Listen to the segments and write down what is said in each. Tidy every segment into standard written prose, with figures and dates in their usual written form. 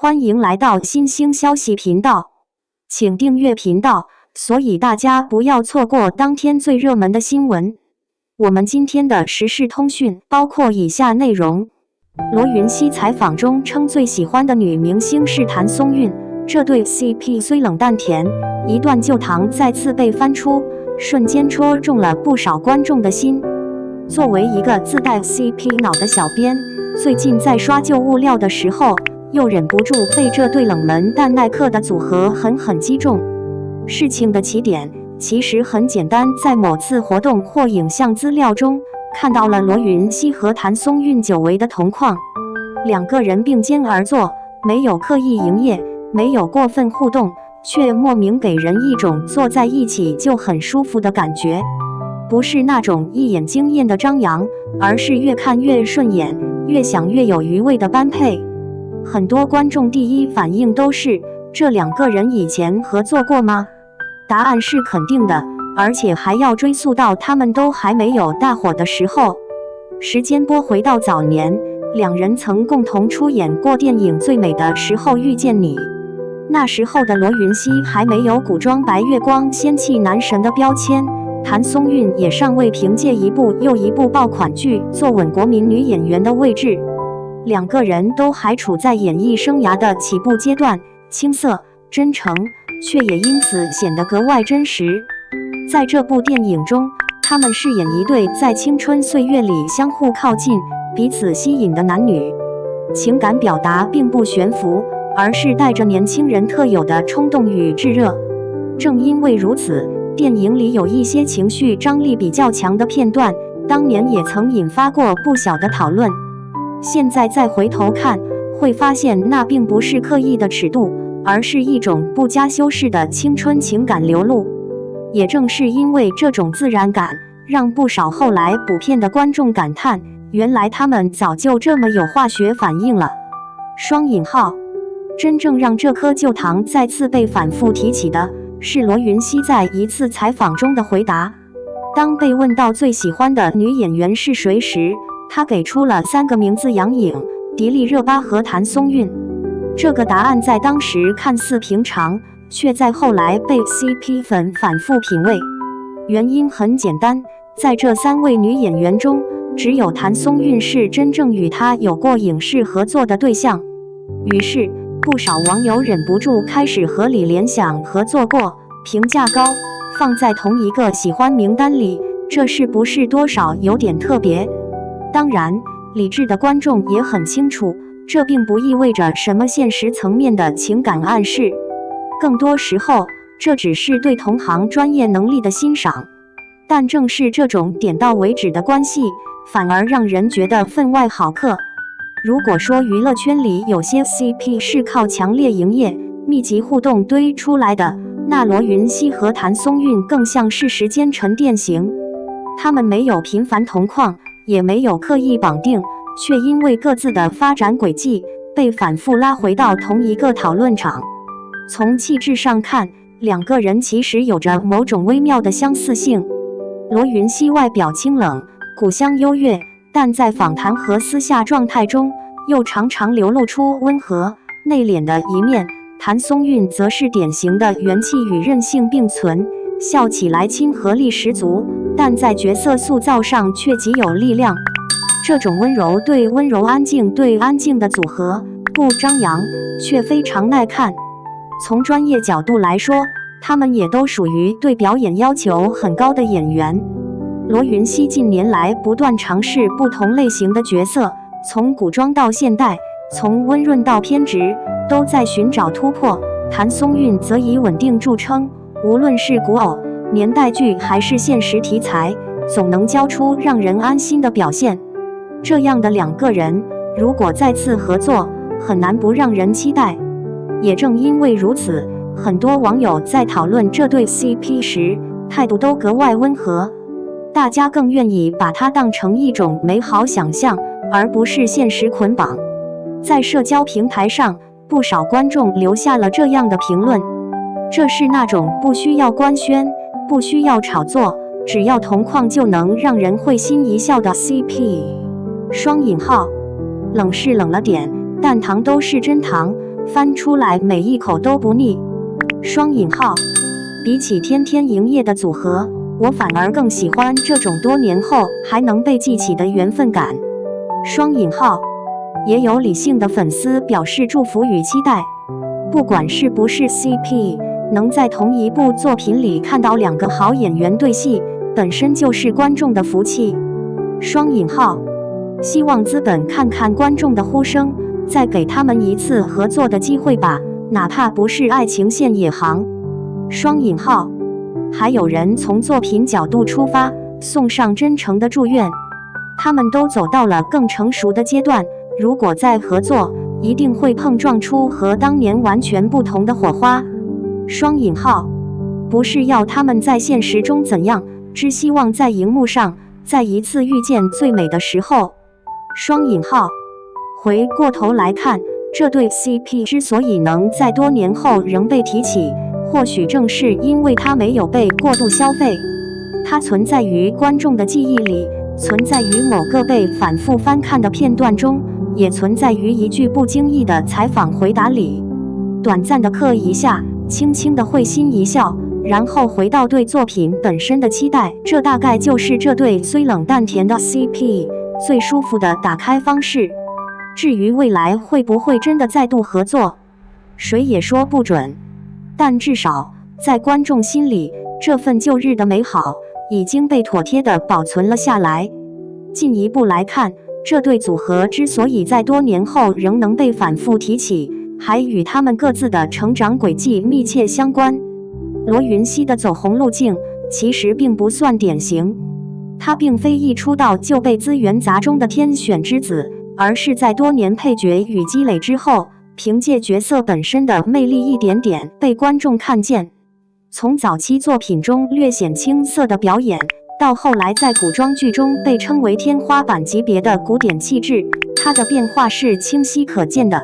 歡迎來到新星消息頻道，請訂閱頻道，所以大家不要錯過當天最熱門的新聞。我們今天的時事通訊包括以下內容：羅雲熙採訪中稱最喜歡的女明星是譚松韻，這對 CP 雖冷淡甜，一段舊糖再次被翻出，瞬間戳中了不少觀眾的心。作為一個自帶 CP 腦的小編，最近在刷舊物料的時候，又忍不住被這對冷門但耐嗑的組合狠狠擊中。事情的起點其實很簡單，在某次活動或影像資料中看到了羅雲熙和譚松韻久違的同框，兩個人並肩而坐，沒有刻意營業，沒有過分互動，卻莫名給人一種坐在一起就很舒服的感覺。不是那種一眼驚豔的張揚，而是越看越順眼，越想越有餘味的般配。很多觀眾第一反應都是，這兩個人以前合作過嗎？答案是肯定的，而且還要追溯到他們都還沒有大火的時候。時間撥回到早年，兩人曾共同出演過電影《最美的時候遇見你》。那時候的羅雲熙還沒有古裝白月光仙氣男神的標籤，譚松韻也尚未憑借一部又一部爆款劇坐穩國民女演員的位置。兩個人都還處在演藝生涯的起步階段，青澀真誠，卻也因此顯得格外真實。在這部電影中，他們飾演一對在青春歲月裡相互靠近、彼此吸引的男女，情感表達並不懸浮，而是帶着年輕人特有的衝動與炙熱。正因為如此，電影裡有一些情緒張力比較強的片段，當年也曾引發過不小的討論。現在再回頭看，會發現那並不是刻意的尺度，而是一種不加修飾的青春情感流露。也正是因為這種自然感，讓不少後來補片的觀眾感嘆，原來他們早就這麼有化學反應了。雙引號，真正讓這顆舊糖再次被反覆提起的，是羅雲熙在一次採訪中的回答。當被問到最喜歡的女演員是誰時，他給出了3個名字：楊穎、迪麗熱巴和譚松韻。這個答案在當時看似平常，卻在後來被 CP 粉反覆品味。原因很簡單，在這3位女演員中，只有譚松韻是真正與她有過影視合作的對象。於是，不少網友忍不住開始合理聯想合作過、評價高，放在同一個喜歡名單裡，這是不是多少有點特別？當然，理智的觀眾也很清楚，這並不意味着什麼現實層面的情感暗示，更多時候，這只是對同行專業能力的欣賞。但正是這種點到為止的關係，反而讓人覺得分外好嗑。如果說娛樂圈裡有些 CP 是靠強烈營業、密集互動堆出來的，那羅雲熙和譚松韻更像是時間沉澱型。他們沒有頻繁同框，也沒有刻意綁定，卻因為各自的發展軌跡，被反覆拉回到同一個討論場。從氣質上看，兩個人其實有着某種微妙的相似性。羅雲熙外表清冷，古香優越，但在訪談和私下狀態中，又常常流露出溫和、內斂的一面。譚松韻則是典型的元氣與韌性並存，笑起來親和力十足，但在角色塑造上卻極有力量。這種溫柔對溫柔、安靜對安靜的組合，不張揚，卻非常耐看。從專業角度來說，他們也都屬於對表演要求很高的演員。羅雲熙近年來不斷嘗試不同類型的角色，從古裝到現代，從溫潤到偏執，都在尋找突破。譚松韻則以穩定著稱，無論是古偶、年代劇還是現實題材，總能交出讓人安心的表現。這樣的兩個人，如果再次合作，很難不讓人期待。也正因為如此，很多網友在討論這對 CP 時，態度都格外溫和。大家更願意把它當成一種美好想象，而不是現實捆綁。在社交平台上，不少觀眾留下了這樣的評論：這是那種不需要官宣、不需要炒作，只要同框就能讓人會心一笑的 CP。雙引號，冷是冷了點，但糖都是真糖，翻出來每一口都不膩。雙引號，比起天天營業的組合，我反而更喜歡這種多年後還能被記起的緣分感。雙引號，也有理性的粉絲表示祝福與期待。不管是不是 CP， 能在同一部作品裡看到兩個好演員對戲，本身就是觀眾的福氣。雙引號，希望資本看看觀眾的呼聲，再給他們一次合作的機會吧，哪怕不是愛情線也行。雙引號，還有人從作品角度出發，送上真誠的祝願。他們都走到了更成熟的階段，如果再合作，一定會碰撞出和當年完全不同的火花。雙引號，不是要他們在現實中怎樣，只希望在熒幕上再一次遇見最美的時候。雙引號，回過頭來看，這對 CP 之所以能在多年後仍被提起，或許正是因為它沒有被過度消費，它存在於觀眾的記憶裡，存在於某個被反覆翻看的片段中，也存在於一句不經意的採訪回答裡。短暫的咳一下，輕輕的會心一笑，然後回到對作品本身的期待，這大概就是這對雖冷但甜的 CP 最舒服的打開方式。至於未來會不會真的再度合作，誰也說不準。但至少在觀眾心裡，這份舊日的美好已經被妥帖地保存了下來。進一步來看，這對組合之所以在多年後仍能被反覆提起，還與他們各自的成長軌跡密切相關。羅雲熙的走紅路徑其實並不算典型，他並非一出道就被資源砸中的天選之子，而是在多年配角與積累之後，憑借角色本身的魅力一點點被觀眾看見。從早期作品中略顯青澀的表演，到後來在古裝劇中被稱為天花板級別的古典氣質，他的變化是清晰可見的。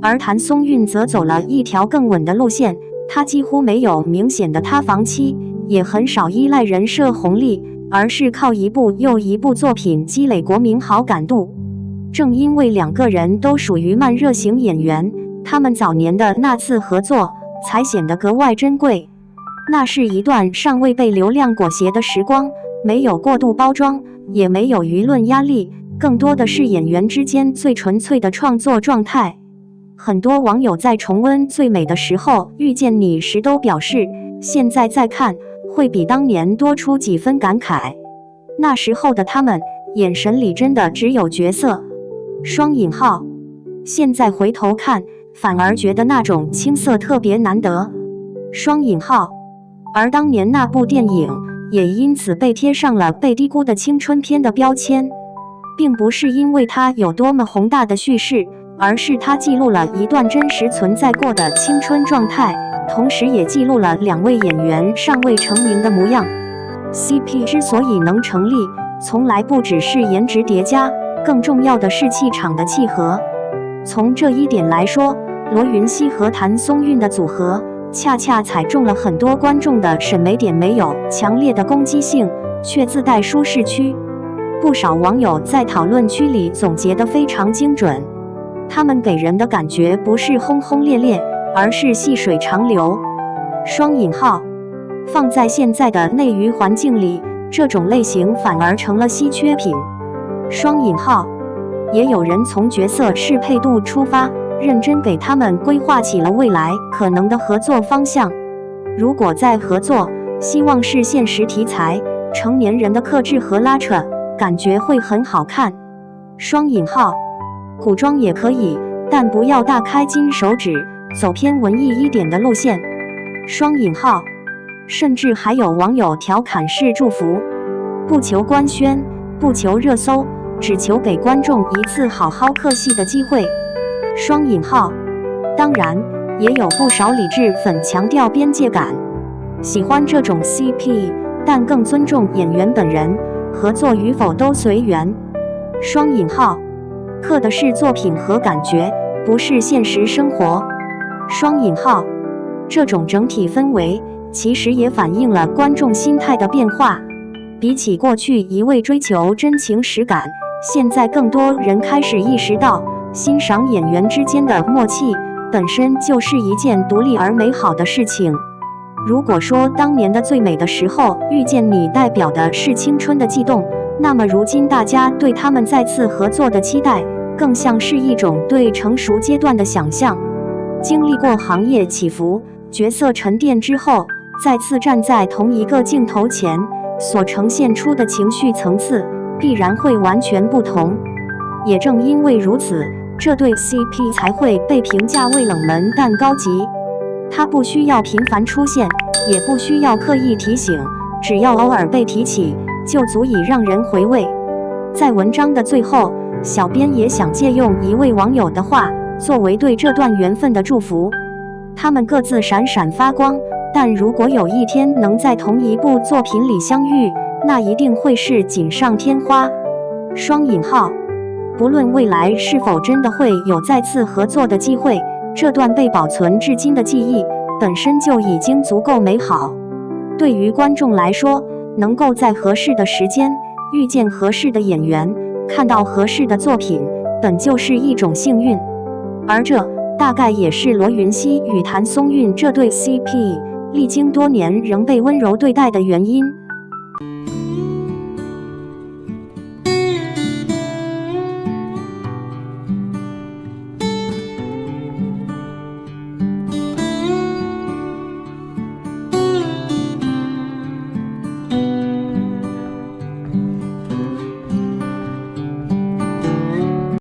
而譚松韻則走了一條更穩的路線，他幾乎沒有明顯的塌房期，也很少依賴人設紅利，而是靠一部又一部作品積累國民好感度。正因為兩個人都屬於慢熱型演員，他們早年的那次合作才顯得格外珍貴。那是一段尚未被流量裹挾的時光，沒有過度包裝，也沒有輿論壓力，更多的是演員之間最純粹的創作狀態。很多網友在重溫《最美的時候遇見你》時都表示，現在再看會比當年多出幾分感慨。那時候的他們眼神裡真的只有角色。雙引號，現在回頭看，反而覺得那種青澀特別難得。雙引號，而當年那部電影也因此被貼上了被低估的青春片的標籤，並不是因為它有多麼宏大的敘事，而是它記錄了一段真實存在過的青春狀態，同時也記錄了兩位演員尚未成名的模樣。CP 之所以能成立，從來不只是顏值疊加，更重要的是氣場的契合。從這一點來說，羅雲熙和譚松韻的組合恰恰踩中了很多觀眾的審美點，沒有強烈的攻擊性，卻自帶舒適區。不少網友在討論區裡總結得非常精準，他們給人的感覺不是轟轟烈烈，而是細水長流。雙引號，放在現在的內娛環境裡，這種類型反而成了稀缺品。雙引號，也有人從角色適配度出發，認真給他們規劃起了未來可能的合作方向。如果再合作，希望是現實題材，成年人的克制和拉扯，感覺會很好看。雙引號，古裝也可以，但不要大開金手指，走偏文藝一點的路線。雙引號，甚至還有網友調侃式祝福，不求官宣，不求熱搜，只求給觀眾一次好好嗑戲的機會。雙引號，當然也有不少理智粉強調邊界感，喜歡這種 CP， 但更尊重演員本人，合作與否都隨緣。雙引號，嗑的是作品和感覺，不是現實生活。雙引號，這種整體氛圍其實也反映了觀眾心態的變化。比起過去一味追求真情實感，現在更多人開始意識到，欣賞演員之間的默契本身就是一件獨立而美好的事情。如果說當年的最美的時候遇見你代表的是青春的悸動，那麼如今大家對他們再次合作的期待，更像是一種對成熟階段的想象。經歷過行業起伏、角色沉澱之後，再次站在同一個鏡頭前，所呈現出的情緒層次必然會完全不同。也正因為如此，這對 CP 才會被評價為冷門但高級。它不需要頻繁出現，也不需要刻意提醒，只要偶爾被提起，就足以讓人回味。在文章的最後，小編也想借用一位網友的話，作為對這段緣分的祝福。他們各自閃閃發光，但如果有一天能在同一部作品裡相遇，那一定會是錦上添花。雙引號，不論未來是否真的會有再次合作的機會，這段被保存至今的記憶本身就已經足夠美好。對於觀眾來說，能夠在合適的時間遇見合適的演員，看到合適的作品，本就是一種幸運。而這大概也是羅雲熙與譚松韻這對 CP 歷經多年仍被溫柔對待的原因。